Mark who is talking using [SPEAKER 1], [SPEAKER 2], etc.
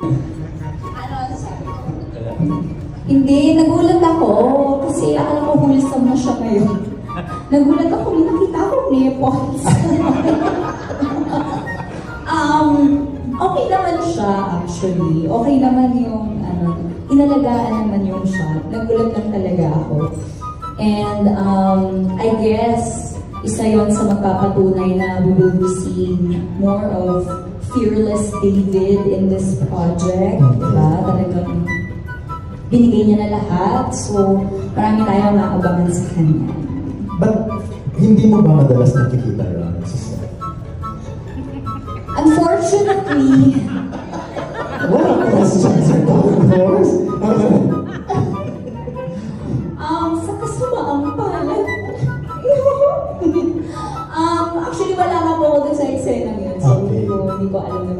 [SPEAKER 1] Ano, sabi ko? Hindi, nagulat ako kasi alam ko wholesome na siya ngayon. Nagulat ako, may nakita akong nipples. Okay naman siya actually. Okay naman yung inalagaan naman yung shot. Nagulat lang talaga ako. And I guess isa yon sa magpapatunay na we will be seeing more of fearless David in this project. Diba? Talagang binigay niya na lahat. So, marami tayong nakabangan sa kanya.
[SPEAKER 2] But, hindi mo ba madalas nakikita yun sa set?
[SPEAKER 1] Unfortunately,
[SPEAKER 2] Wala questions at all, of course.
[SPEAKER 1] sa kasamaang palad. Actually, wala nga po ako dun sa eksena yun. So,
[SPEAKER 2] Okay.
[SPEAKER 1] hindi ko alam na